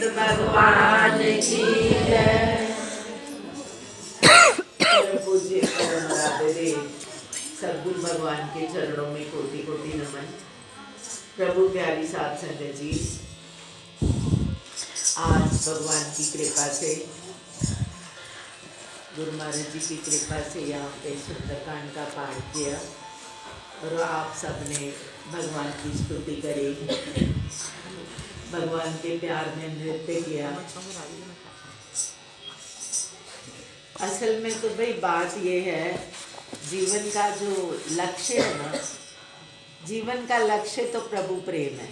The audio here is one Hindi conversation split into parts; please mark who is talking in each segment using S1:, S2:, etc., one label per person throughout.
S1: भगवान की जय। पूज्य परम आदरणीय सद्गुरु भगवान के चरणों में कोटि कोटि नमन। प्रभु प्यारी साध संगत जी, आज भगवान की कृपा से, गुरु महाराज जी की कृपा से यहाँ पे सुंदरकांड का पाठ किया और आप सबने भगवान की स्तुति करी, भगवान के प्यार में नृत्य किया। असल में तो भाई बात ये है, जीवन का जो लक्ष्य है ना, जीवन का लक्ष्य तो प्रभु प्रेम है।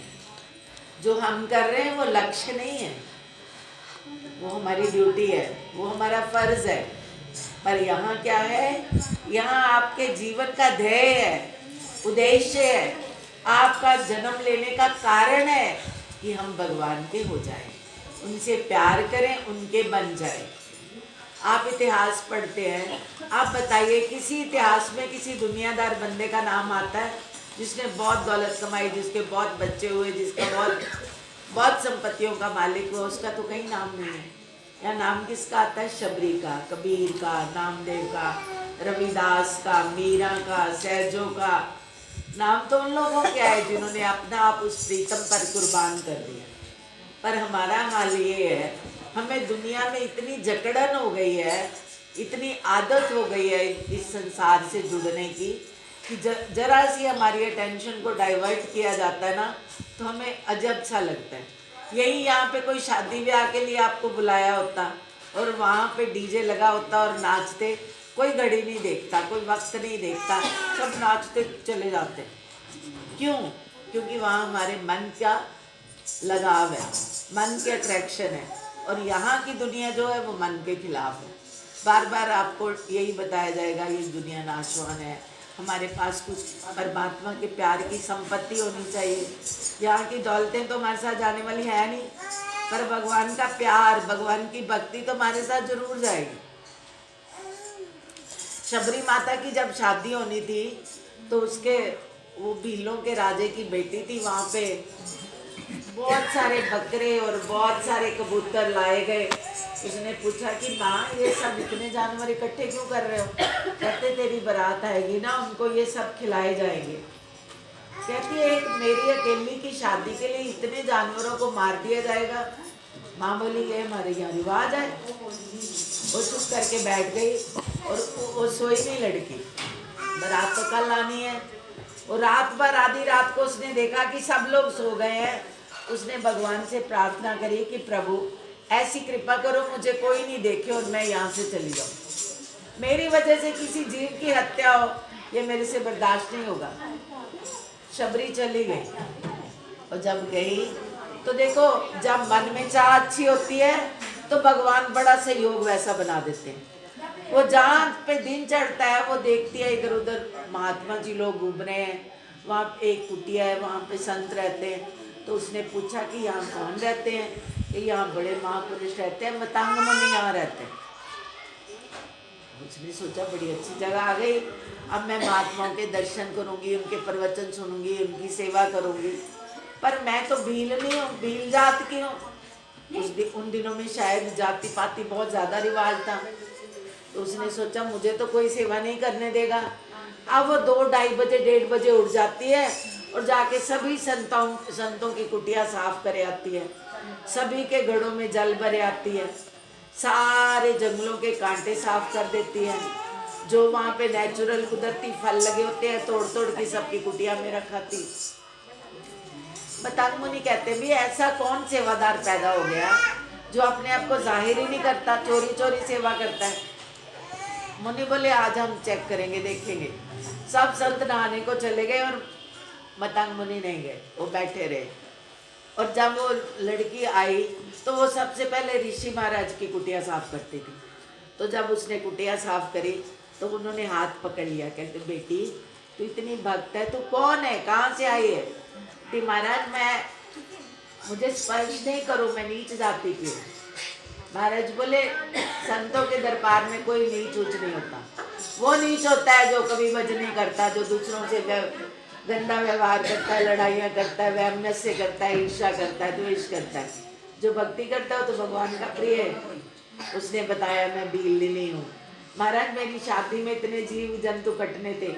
S1: जो हम कर रहे हैं वो लक्ष्य नहीं है, वो हमारी ड्यूटी है, वो हमारा फर्ज है। पर यहाँ क्या है, यहाँ आपके जीवन का ध्येय है, उद्देश्य है, आपका जन्म लेने का कारण है कि हम भगवान के हो जाएं, उनसे प्यार करें, उनके बन जाएं। आप इतिहास पढ़ते हैं, आप बताइए किसी इतिहास में किसी दुनियादार बंदे का नाम आता है जिसने बहुत दौलत कमाई, जिसके बहुत बच्चे हुए, जिसका बहुत संपत्तियों का मालिक हुआ, उसका तो कहीं नाम नहीं है। या नाम किसका आता है? शबरी का, कबीर का, नामदेव का, रविदास का, मीरा का, सहजों का। नाम तो उन लोगों के आए जिन्होंने अपना आप उस प्रीतम पर कुर्बान कर दिया। पर हमारा हाल ये है, हमें दुनिया में इतनी जकड़न हो गई है, इतनी आदत हो गई है इस संसार से जुड़ने की कि जरा सी हमारी अटेंशन को डाइवर्ट किया जाता है ना, तो हमें अजब सा लगता है। यही यहाँ पे कोई शादी ब्याह के लिए आपको बुलाया होता और वहाँ पे डीजे लगा होता और नाचते, कोई घड़ी नहीं देखता, कोई वक्त नहीं देखता, सब नाचते चले जाते। क्यों? क्योंकि वहाँ हमारे मन का लगाव है, मन के अट्रैक्शन है। और यहाँ की दुनिया जो है वो मन के खिलाफ है। बार बार आपको यही बताया जाएगा ये दुनिया नाशवान है, हमारे पास कुछ परमात्मा के प्यार की संपत्ति होनी चाहिए। यहाँ की दौलतें तो हमारे साथ जाने वाली है नहीं, पर भगवान का प्यार, भगवान की भक्ति तो हमारे साथ जरूर जाएगी। शबरी माता की जब शादी होनी थी तो उसके वो भीलों के राजे की बेटी थी, वहाँ पे बहुत सारे बकरे और बहुत सारे कबूतर लाए गए। उसने पूछा कि माँ ये सब इतने जानवर इकट्ठे क्यों कर रहे हो? कहते तेरी बारात आएगी ना, उनको ये सब खिलाए जाएंगे। कहती है एक मेरी अकेली की शादी के लिए इतने जानवरों को मार दिया जाएगा? माँ बोली ये हमारे यहाँ रिवाज है। वो चुप करके बैठ गई और वो सोई नहीं लड़की, बारात तो कल आनी है। और रात भर आधी रात को उसने देखा कि सब लोग सो गए हैं। उसने भगवान से प्रार्थना करी कि प्रभु ऐसी कृपा करो मुझे कोई नहीं देखे और मैं यहाँ से चली जाऊँ, मेरी वजह से किसी जीव की हत्या हो, ये मेरे से बर्दाश्त नहीं होगा। शबरी चली गई और जब गई तो देखो, जब मन में चाह अच्छी होती है तो भगवान बड़ा सहयोग वैसा बना देते हैं। वो जहाँ पे दिन चढ़ता है वो देखती है इधर उधर महात्मा जी लोग घूम रहे हैं, वहाँ एक कुटिया है, वहाँ पे संत रहते हैं। तो उसने पूछा कि यहाँ कौन रहते हैं? कि यहाँ बड़े महापुरुष रहते हैं, मतंग मुनि यहाँ रहते हैं। उसने सोचा बड़ी अच्छी जगह आ गई, अब मैं महात्माओं के दर्शन करूँगी, उनके प्रवचन सुनूंगी, उनकी सेवा करूँगी। पर मैं तो भील नहीं हूँ, भील जात की हूँ। उन दिनों में शायद जाति पाति बहुत ज़्यादा रिवाज था। तो उसने सोचा मुझे तो कोई सेवा नहीं करने देगा। अब वो 2-2:30 बजे 1:30 बजे उठ जाती है और जाके सभी संतों की कुटिया साफ करे आती है, सभी के घड़ों में जल भरे आती है, सारे जंगलों के कांटे साफ कर देती है, जो वहाँ पे नेचुरल कुदरती फल लगे होते हैं तोड़ तोड़ के सबकी कुटिया में रखाती। मतंग मुनि कहते भी ऐसा कौन सेवादार पैदा हो गया जो अपने आप को जाहिर ही नहीं करता, चोरी चोरी सेवा करता है। मुनि बोले आज हम चेक करेंगे, देखेंगे। सब संत नहाने को चले गए और मतंग मुनि नहीं गए, वो बैठे रहे। और जब वो लड़की आई तो वो सबसे पहले ऋषि महाराज की कुटिया साफ करती थी। तो जब उसने कुटिया साफ करी तो उन्होंने हाथ पकड़ लिया, कहते बेटी तू इतनी भक्त है, तू कौन है, कहाँ से आई है? कि महाराज मुझे स्पर्श नहीं करो, मैं नीच जाति की हूँ। महाराज बोले संतों के दरबार में कोई नीच ऊंच नहीं होता, वो नीच होता है जो कभी भजन नहीं करता, जो दूसरों से गंदा व्यवहार करता है, लड़ाइयाँ करता है, वैमनस्य करता है, ईर्ष्या करता है, द्वेष करता है। जो भक्ति करता हो तो भगवान का प्रिय है। उसने बताया मैं भीलनी हूँ महाराज, मेरी शादी में इतने जीव जंतु कटने थे,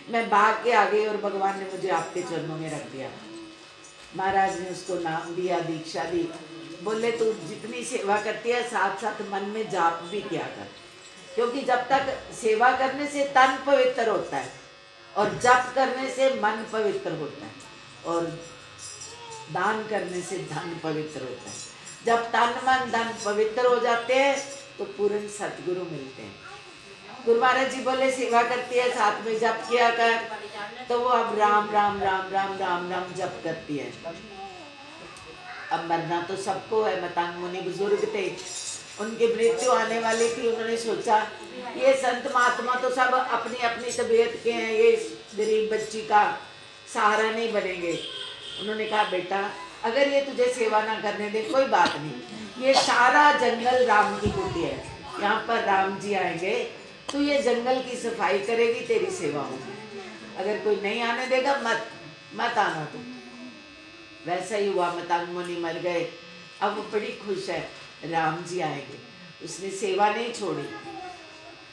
S1: मैं भाग के आ गई और भगवान ने मुझे आपके चरणों में रख दिया। महाराज ने उसको नाम दिया, दीक्षा दी। बोले तू जितनी सेवा करती है साथ साथ मन में जाप भी किया कर, क्योंकि जब तक सेवा करने से तन पवित्र होता है और जप करने से मन पवित्र होता है और दान करने से धन पवित्र होता है। जब तन मन धन पवित्र हो जाते हैं तो पूर्ण सतगुरु मिलते हैं। गुरु महाराज जी बोले सेवा करती है साथ में जप किया कर, तो वो अब राम राम राम राम राम राम जप करती है। अब मरना तो सबको है, मतंग मुनि बुजुर्ग थे, उनकी मृत्यु आने वाली थी। उन्होंने सोचा ये संत महात्मा तो सब अपनी अपनी तबीयत के हैं, ये गरीब बच्ची का सहारा नहीं बनेंगे। उन्होंने कहा बेटा अगर ये तुझे सेवा ना करने दे कोई बात नहीं, ये सारा जंगल राम की कुटी है, यहाँ पर राम जी आएंगे तो ये जंगल की सफाई करेगी, तेरी सेवा होगी। अगर कोई नहीं आने देगा मत आना तुम। वैसा ही हुआ, मतंग मुनि मर गए। अब वो बड़ी खुश है, राम जी आएंगे। उसने सेवा नहीं छोड़ी,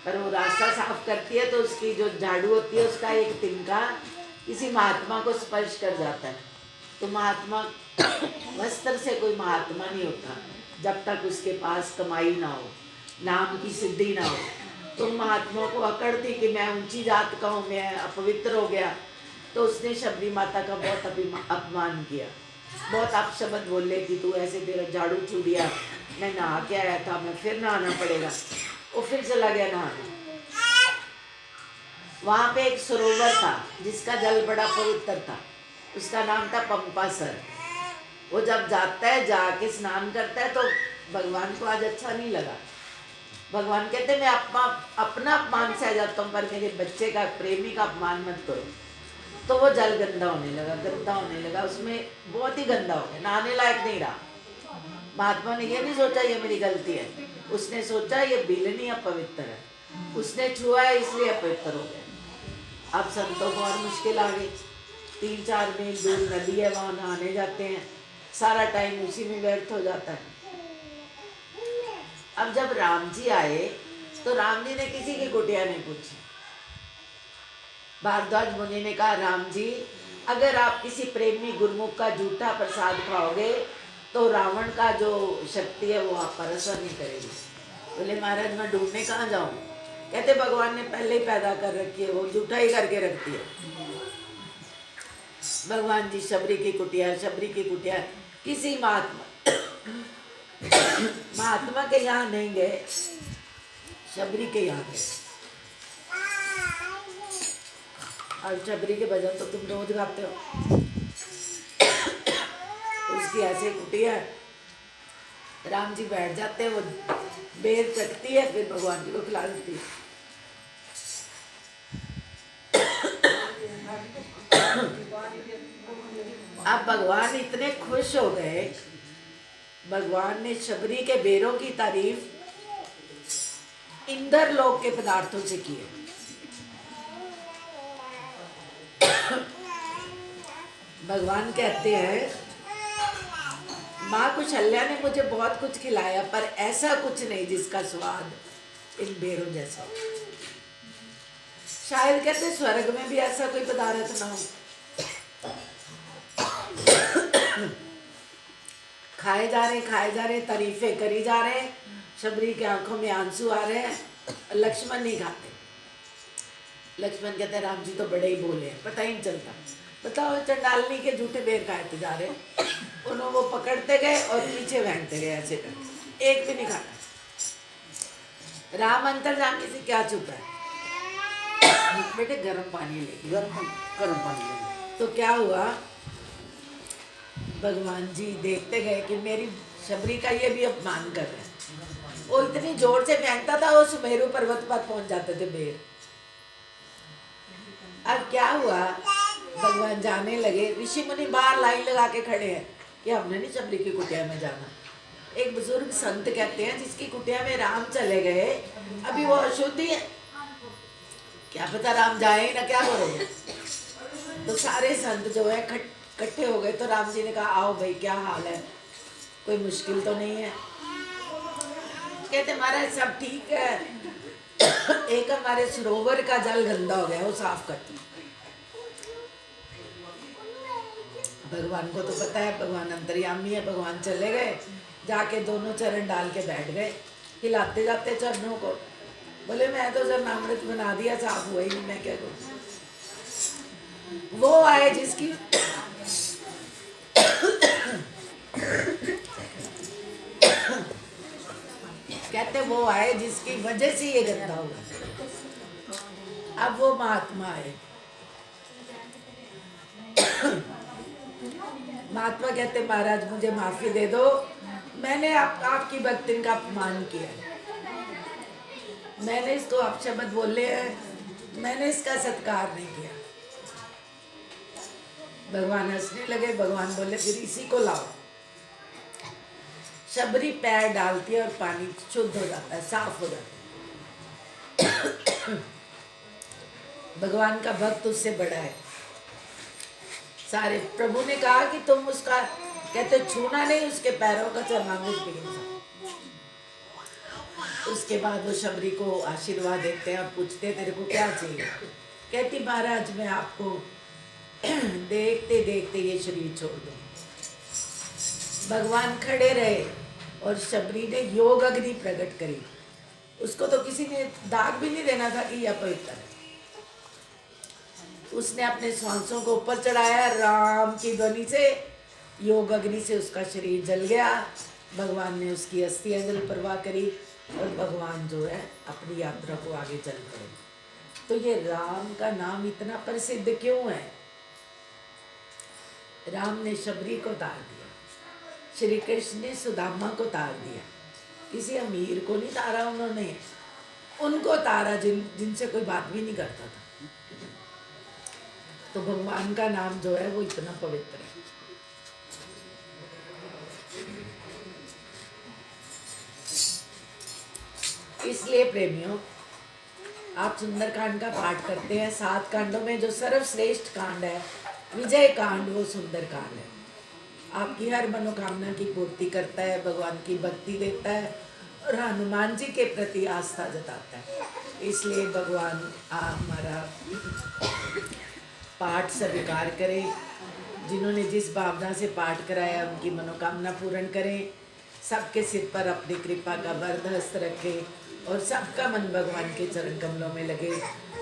S1: पर वो रास्ता साफ करती है तो उसकी जो झाड़ू होती है उसका एक तिनका किसी महात्मा को स्पर्श कर जाता है। तो महात्मा वस्त्र से कोई महात्मा नहीं होता जब तक उसके पास कमाई ना हो, नाम की सिद्धि ना हो। तो महात्मा को अकड़ थी कि मैं ऊंची जात का हूँ, मैं अपवित्र हो गया। तो उसने शबरी माता का बहुत अपमान किया, बहुत अपशब्द बोले कि तू ऐसे, तेरा झाड़ू छू दिया, मैं नहा के आया था, मैं फिर नहाना पड़ेगा। वो फिर चला गया नहाने। वहाँ पे एक सरोवर था जिसका जल बड़ा पवित्र था, उसका नाम था पंपासर। वो जब जाता है जाके स्नान करता है तो भगवान को आज अच्छा नहीं लगा। भगवान कहते मैं अपना अपमान सह जाता हूँ, पर मेरे बच्चे का, प्रेमी का अपमान मत करो। तो वो जल गंदा होने लगा, उसमें बहुत ही गंदा हो गया, नहाने लायक नहीं रहा। महात्मा ने ये नहीं सोचा ये मेरी गलती है, उसने सोचा ये भीलनी अपवित्र है, उसने छुआ है इसलिए अपवित्र हो गया। अब संतों को और मुश्किल आ गई, 3-4 मील दूर नदी है, वहाँ नहाने जाते हैं, सारा टाइम उसी में व्यर्थ हो जाता है। अब जब राम जी आए तो राम जी ने किसी की कुटिया नहीं पूछी। भारद्वाज मुनि ने कहा राम जी अगर आप किसी प्रेमी गुरमुख का झूठा प्रसाद खाओगे तो रावण का जो शक्ति है वो आप पर असर नहीं करेगी। बोले महाराज मैं ढूंढने कहाँ जाऊँ? कहते भगवान ने पहले ही पैदा कर रखी है, वो झूठा ही करके रखती है। भगवान जी शबरी की कुटिया किसी महात्मा के यहाँ नहीं गए, शबरी के यहाँ गए। और शबरी के भजन तो तुम रोज गाते हो। उसकी ऐसे कुटिया, राम जी बैठ जाते हैं, वो बेर चखती है, फिर भगवान जी को खिला देती है। अब भगवान इतने खुश हो गए, भगवान ने शबरी के बेरों की तारीफ इंद्र लोक के पदार्थों से की है। भगवान कहते हैं माँ कुशल्या ने मुझे बहुत कुछ खिलाया, पर ऐसा कुछ नहीं जिसका स्वाद इन बेरों जैसा हो। शायद कहते स्वर्ग में भी ऐसा कोई पदार्थ ना हो। खाए जा रहे, तारीफें करी जा रहे, शबरी की आंखों में आंसू आ रहे हैं। लक्ष्मण नहीं खाते। लक्ष्मण कहते राम जी तो बड़े ही बोले हैं, पता ही नहीं चलता। बताओ चंडालनी के झूठे बेर खाते जा रहे, उन्होंने वो पकड़ते गए और पीछे फेंकते गए, ऐसे करके एक भी नहीं खाता। राम अंतर्जामी से क्या छुपा है? बेटे गर्म पानी ले, गर्म पानी ले। तो क्या हुआ, भगवान जी देखते गए कि मेरी शबरी का ये भी अपमान कर रहे हैं। वो इतनी जोर से फेंकता था, वो सुमेरु पर्वत पर पहुंच जाते थे बेर। अब क्या हुआ, भगवान जाने लगे, ऋषि मुनि बाहर लाइन लगा के खड़े हैं कि हमने नहीं शबरी की कुटिया में जाना। एक बुजुर्ग संत कहते हैं जिसकी कुटिया में राम चले गए, अभी वो अशुद्धि है, क्या पता राम जाए ना क्या करोगे। तो सारे संत जो है इकट्ठे हो गए। तो राम जी ने कहा आओ भाई क्या हाल है। कोई मुश्किल तो नहीं है। कहते महाराज सब ठीक है, एक हमारे सरोवर का जल गंदा हो गया, वो साफ करते। भगवान को तो पता है, भगवान अंतर्यामी है। भगवान चले गए, जाके दोनों चरण डाल के बैठ गए, हिलाते जाते चरणों को। बोले मैं तो चरणामृत बना दिया, साफ हुआ ही नहीं, मैं क्या करूँ। वो आए जिसकी कहते वो आए जिसकी वजह से ये गंदा हुआ। अब वो महात्मा आए। महात्मा कहते महाराज मुझे माफी दे दो, मैंने आपकी भक्तिन का अपमान किया, मैंने इसको अपशब्द बोले हैं, मैंने इसका सत्कार नहीं किया। भगवान हंसने लगे। भगवान बोले फिर इसी को लाओ। शबरी पैर डालती है और पानी शुद्ध हो जाता है, साफ हो जाता है। भगवान का भक्त उससे बड़ा है। सारे प्रभु ने कहा कि तुम उसका कहते छूना नहीं, उसके पैरों का चरणामृत पीना। उसके बाद वो शबरी को आशीर्वाद देते हैं और पूछते तेरे को क्या चाहिए। कहती महाराज मैं आपको देखते देखते ये शरीर छोड़ दूं। भगवान खड़े रहे और शबरी ने योग अग्नि प्रकट करी। उसको तो किसी ने दाग भी नहीं देना था कि यह पवित्र है। उसने अपने सांसों को ऊपर चढ़ाया, राम की ध्वनि से योग अग्नि से उसका शरीर जल गया। भगवान ने उसकी अस्थियां जल प्रवाह करी और भगवान जो है अपनी यात्रा को आगे चल पड़े। तो ये राम का नाम इतना प्रसिद्ध क्यों है? राम ने शबरी को तार दिया, श्री कृष्ण ने सुदामा को तार दिया। किसी अमीर को नहीं तारा उन्होंने, उनको तारा जिनसे कोई बात भी नहीं करता था। तो भगवान का नाम जो है वो इतना पवित्र है। इसलिए प्रेमियों आप सुंदरकांड का पाठ करते हैं। 7 कांडों में जो सर्वश्रेष्ठ कांड है विजय कांड, वो सुंदरकांड है। आपकी हर मनोकामना की पूर्ति करता है, भगवान की भक्ति देता है और हनुमान जी के प्रति आस्था जताता है। इसलिए भगवान हमारा पाठ स्वीकार करें। जिन्होंने जिस भावना से पाठ कराया उनकी मनोकामना पूर्ण करें। सबके सिर पर अपनी कृपा का वरद हस्त रखें और सबका मन भगवान के चरण कमलों में लगे।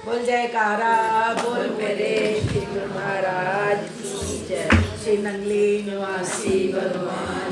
S1: बोल जयकारा बोल मेरे शिव महाराज की जय। श्री नंगली निवासी भगवान